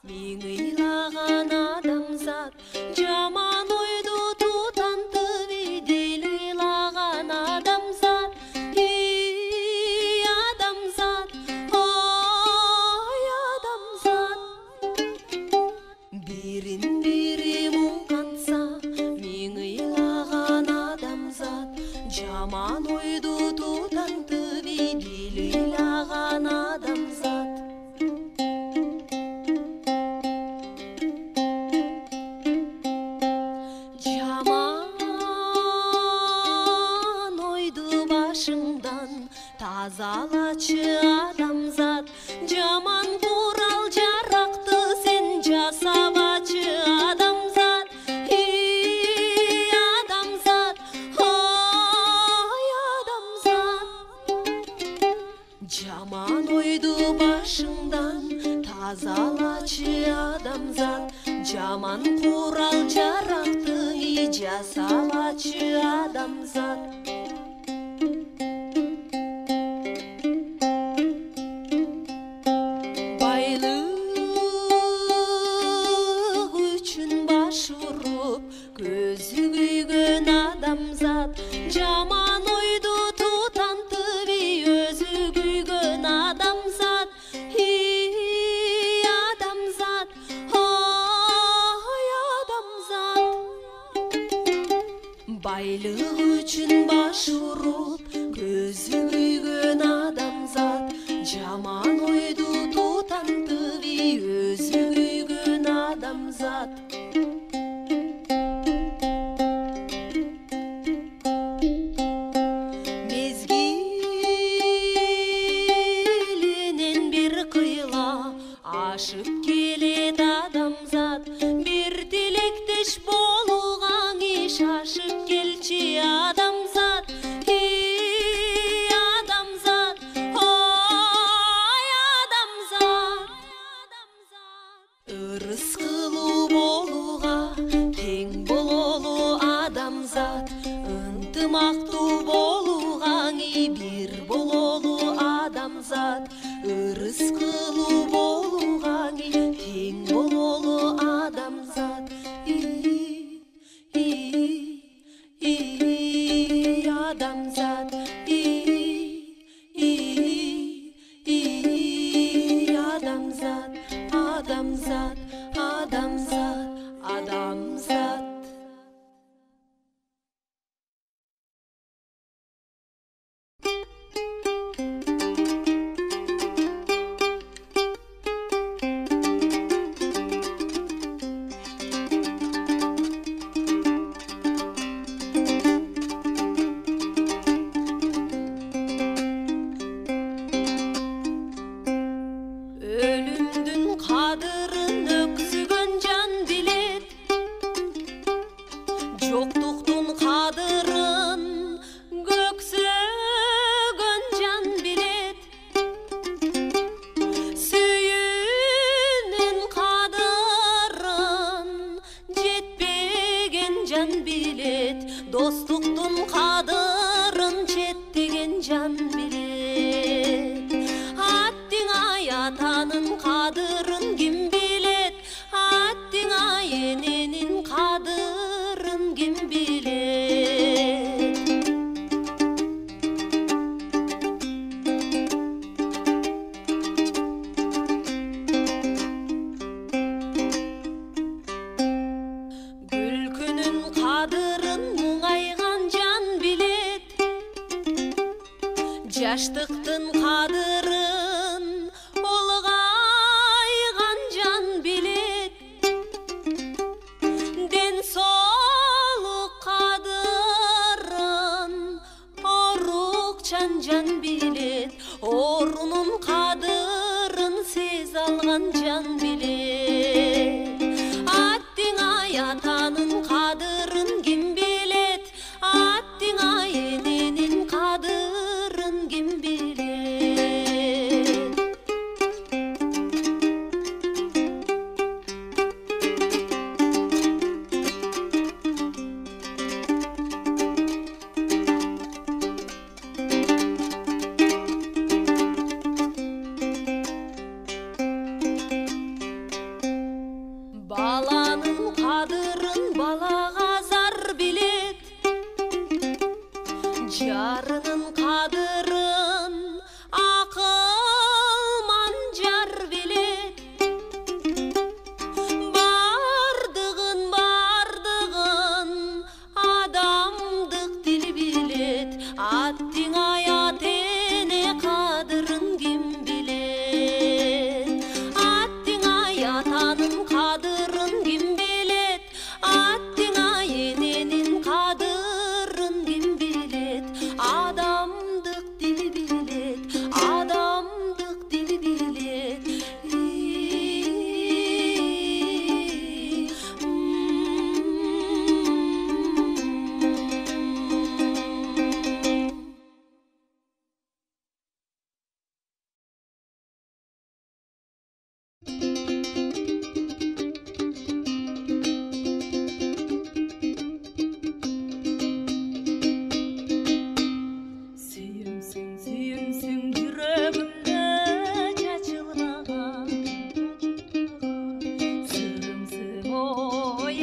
миңыйлаган адамзат жаман ойду тутантып идел ыйлаган адамзат адамзат ой адамзат бирин бири муңканса миңыйлаган адамзат жаман ойду тутантып идел ыйлаган адамзат тазалачы адамзат жаман курал жаракты сен жасабачы адамзат адамзат ой адамзат жаман ойду башыңдан тазалачы адамзат жаман курал жаракты жасабачы адамзат көзү күйгөн адамзат жаман ойду тутантып өзү күйгөн адамзат адамзат ой адамзат байлык үчүн баш уруп көзү күйгөн адамзат жаман ойду тутантып өзү күйгөн адамзат ашып келет адамзат бир тилектеш болууга иш ашып келчи адамзат адамзат ой адамзат ырыс кылуу болууга тең бололу адамзат ынтымактуу болууга бир бололу адамзат ырыс кылуу болууга тең бололу адамзат адамзат адамзат адамзат адамзат адамзат жоктуктун кадырын көксөгөн жан билет сүйүүнүн кадырын жетпеген жан билет достуктун кадырын четтеген жан билет аттиңай атанын кадырын ким билет аттиңай эненин кадырын ким билет күлкүнүн кадырын муңайган жан билет жаштыктын кадырын улгайган жан билет ден соолук кадырын орукчан жан билет орунун кадырын сезе алган жан билет аттиңай атанын кадырын ким билет аттиңай эненин кадырын ким билет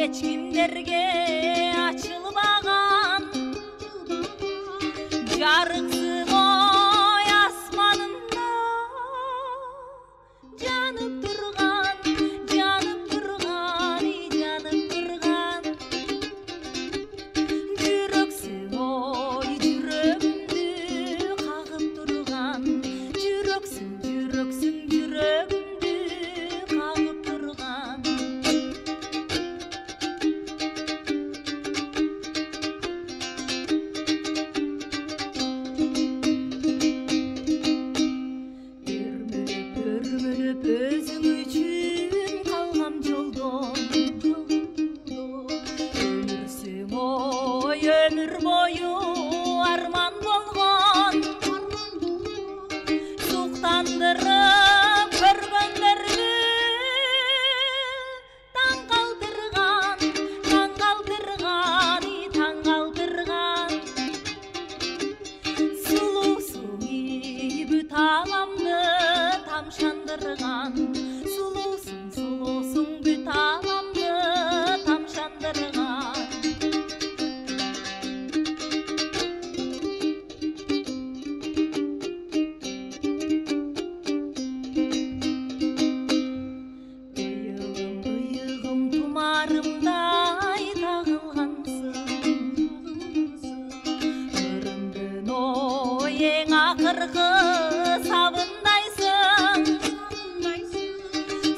эч кимдерге ачылбаган жарыксың ой асманында жанып турган жүрөксүң ой жүрөгүмдү кагып турган жүрөксүң жүрөгүмдү кагып турган өрмөлөп өзүң үчүн калгам жолдон өмүрсүң ой өмүр бою арман болгон суктандырып көргөндөрдү таң калтырган сулуусуң бүт аламды тамшандырган сулуусуң бүт аламды тамшандырган ыйыгым тумарымдай тагылгансың ырымдын ой эң акыркы сабындайсың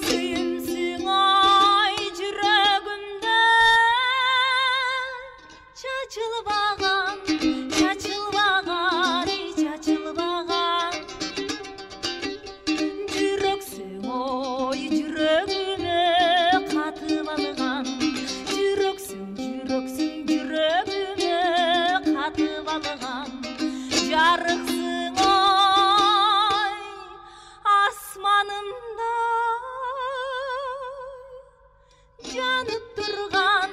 сүйүмсүң ой жүрөгүмдө чачылбаган жүрөксүң ой жүрөгүмө катып алган жүрөксүң жүрөгүмө катып алган жарыксың ой асманымда жанып турган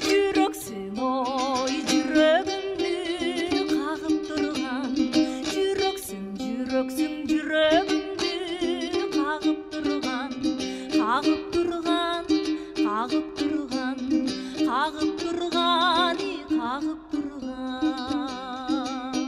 жүрөксүң ой жүрөгүмдү кагып турган жүрөксүң жүрөгүмдү кагып турган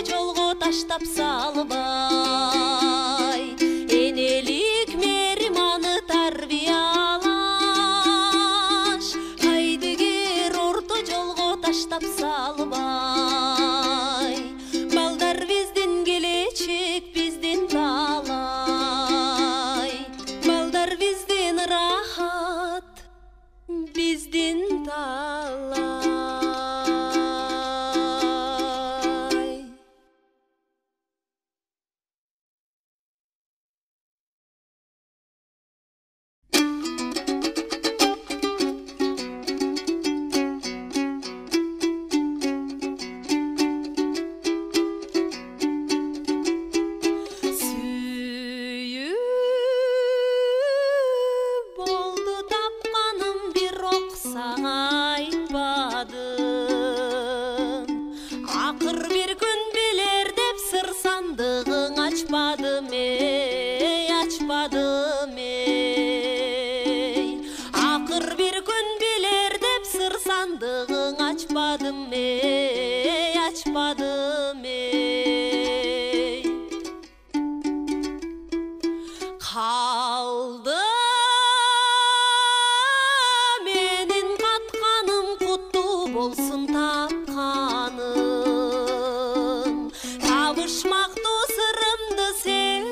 жолго таштап салбай, энелик мериманы тарбиялаш, кайдыгер орто жолго таштап салбай. Балдар биздин келечек, биздин талай, балдар биздин рахат, биздин талай. Açmadım ey. Kaldı menin katkanım, kutlu bolsun tapkanım. Tavışmakta sırrımdı sen,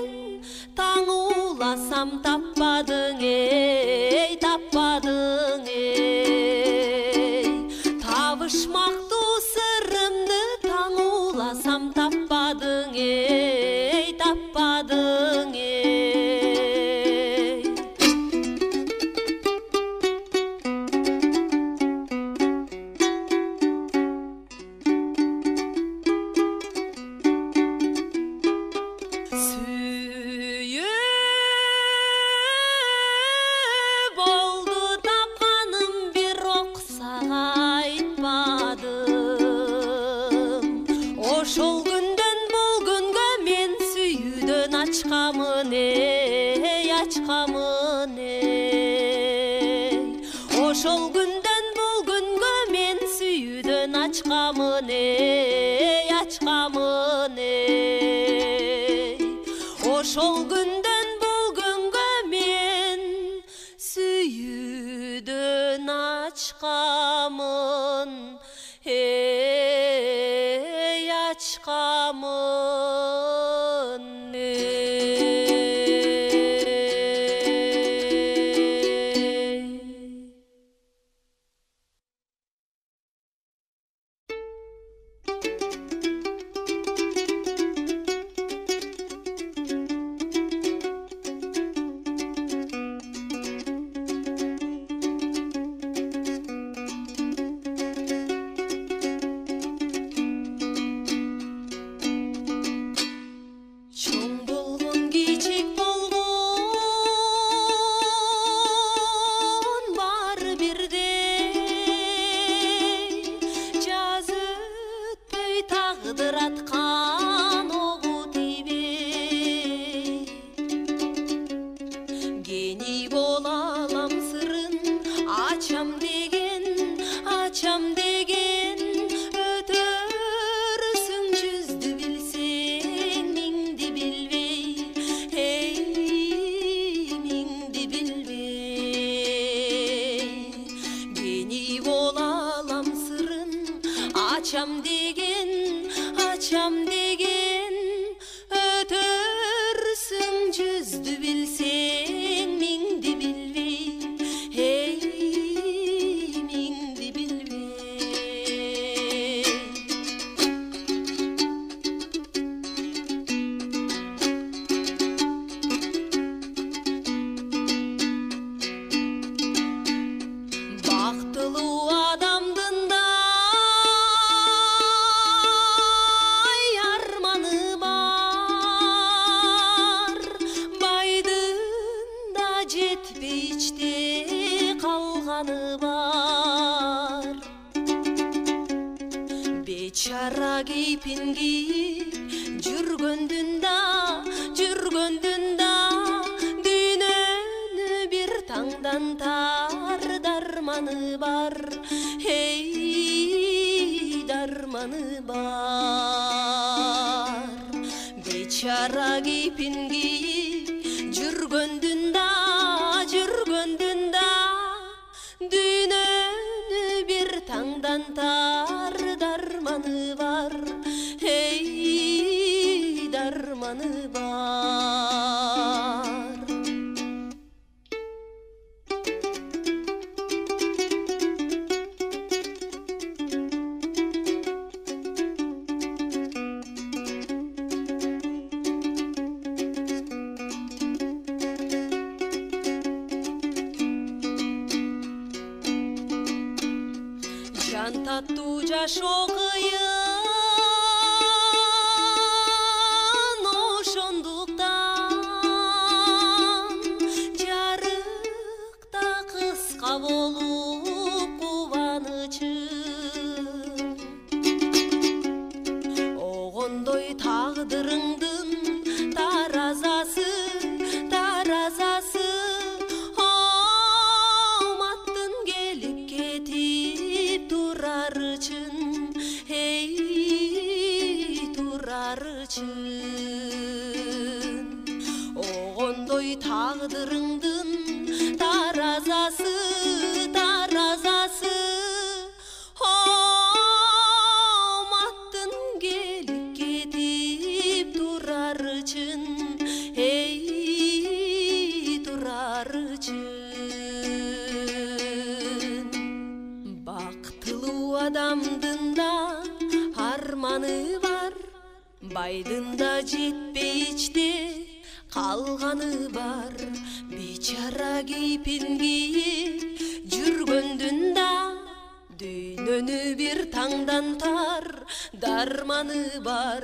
tağulasam tapmadın ey, tapmadın ey. Tavışmakta sırrımdı tağulasam tapmadın ey, tapmadın ey. Sүйüp oldu tapkanım, bir oksağa aytmadım. Oşol günden bol günge men sүйүүдөн açkamın ey, açkamın ey. Oşol günden bol günge men sүйүүдön açkamın ey, açkamın ey. Oşol günden bol günge men sүйүүдөн açkamın ey, açkamın ey. Çoң болгон, кичик болгон баары бирдей. Жаз өтпөй тагдыр аткан огу тибей. Гений бола алам сырын ачам деген, ачам деген. Өтөрсүң жүздү билсең, миңди билбей, эй, миңди билбей. Гений бола алам сырын ачам деген, ачам деген. Өтөрсүң жүздү билсең, миңди билбей, эй, миңди билбей. Бактылуу адамдын да арманы бар, байдын да жетпей ичте калганы бар. Бечара кейпин кийип жүргөндүн да дүйнөнү бир таңдан тар дарманы бар, эй, дарманы бар. таңдан тар дарманы бар, ей, дарманы бар. Жан таттуу жашоо кыйын, ошондуктан жарыкта кыска болуп кубанычым. Огондой тагдырыңдын таразасы, таразасы, оматтын келип кетип турар үчүн, эй, турар үчүн. Огондой тагдырыңдын таразасы, таразасы, оматтын келип кетип турар үчүн, эй, турар үчүн. Бактылуу адамдын да арманы бар, байдын да жетпей ичте калганы бар. Бичара кейпин кийип жүргөндүн да дүйнөнү бир таңдан тар дарманы бар.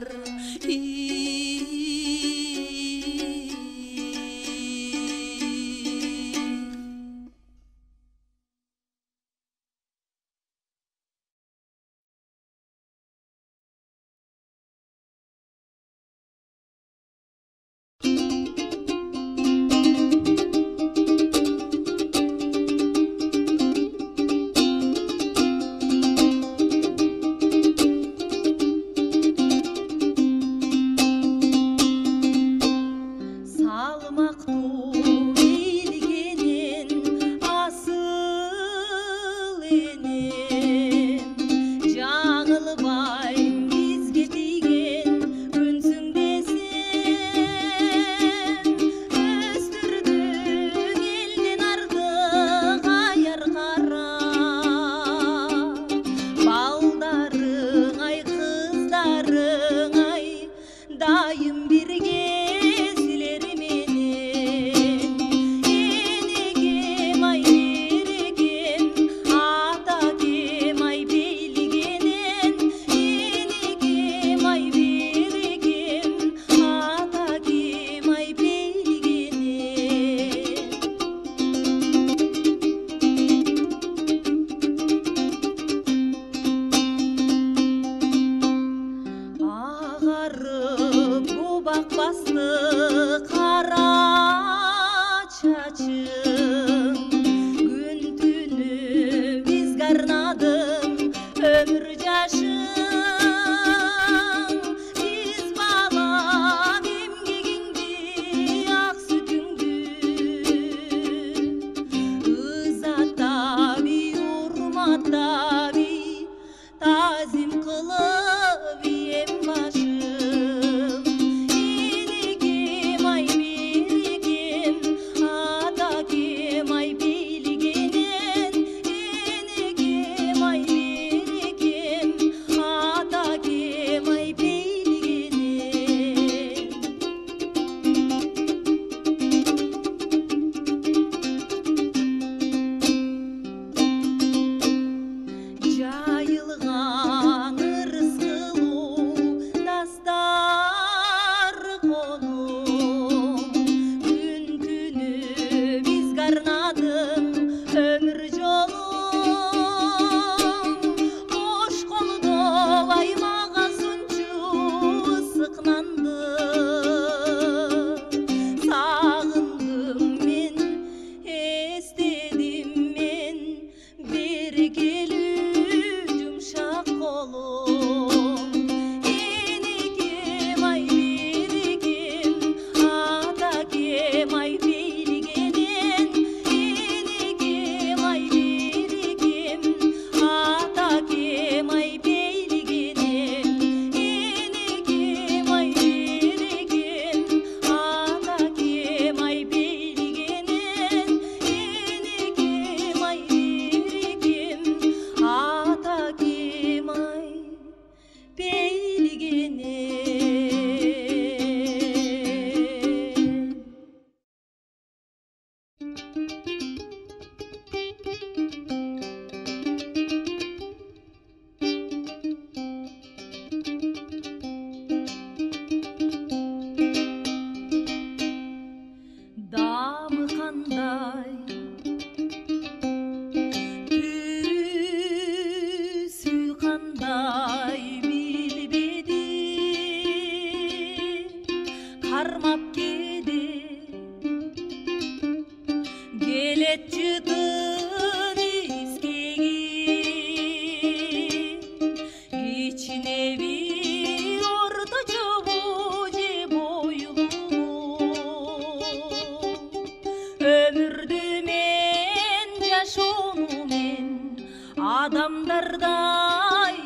Адамдардай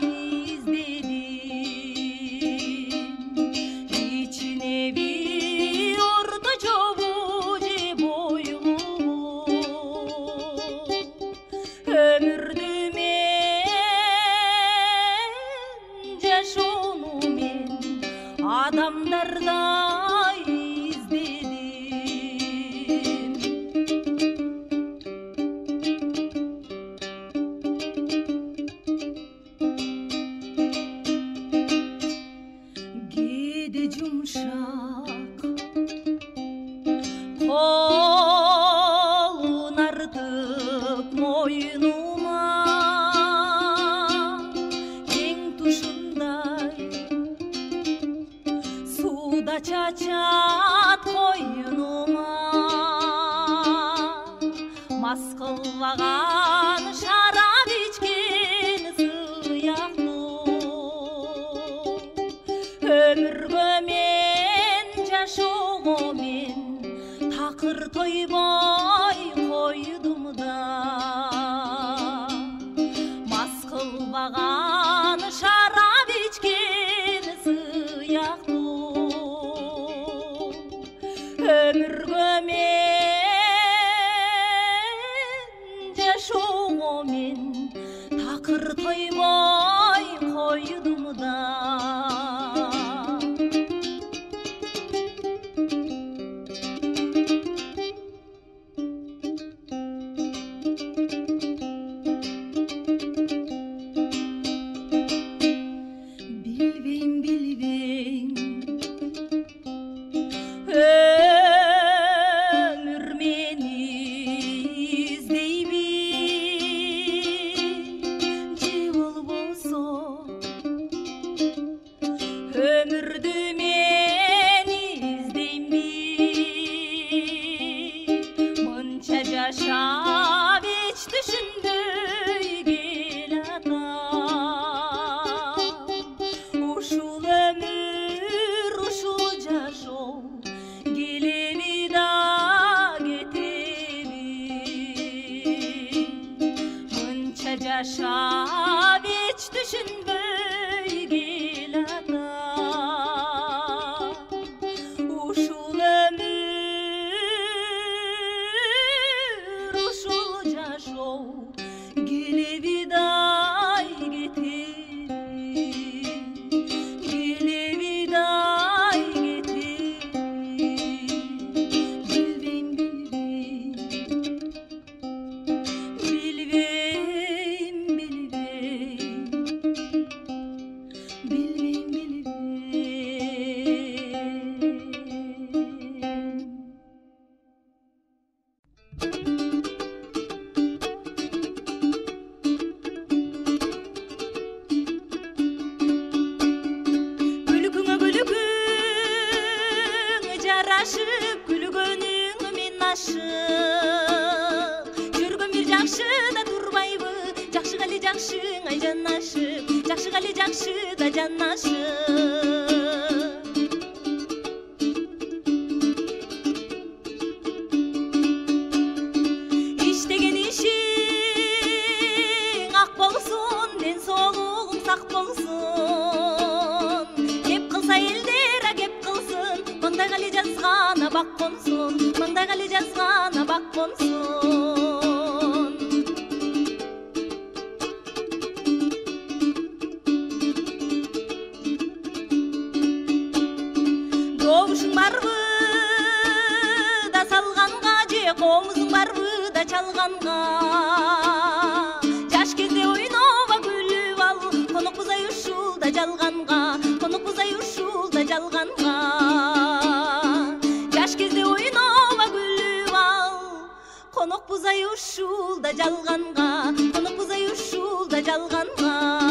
издедим, ичине бир орто жобу же бойлуу өмүрдү мен жашоону мен адамдардай издедим. Кээде жумшак колун артып моюнума кең тушундай сууда чачат коюнума мас кылбаган шарап ичкен сыяктуу өмүргө мен жашоого мен такыр тойбой койдум да мас кылбаган шарап ичкен сыяктуу өмүргө мен жашоого мен такыр тойбой койдум да. Өмүрдү мен издеймби, мынча жашап эч түшүнбөй келатам. Ушул өмүр, ушул жашоо келеби да кетеби, мынча жашап эч түшүнбөй келатам. Ушул өмүр, ушул жашоо келеби да кетеби, келеби да кетеби. Билбейм, билбейм, билбейм, Күлкүңө күлкүң жарашып, күлгөнүң мен ашып, жүргөн бир жакшы да турбайбы, жакшы кали жакшың ай жанашып, жакшы кали жакшы да жанашып. Иштеген ишиң ак болсун, ден соолугуң сак болсун. Кеп кылса элдер, кеп кылсын, маңдай кали жазгана бак консун, маңдай кали жазгана бак консун. Добушуң барбы да салганга, же комузуң барбы да чалганга. Жаш кезде ойноба күлүп ал, конок бузай ушул да жалганга, конок бузай ушул да жалганга. Жаш кезде ойноба күлүп ал, конок бузай ушул да жалганга, конок бузай ушул да жалганга.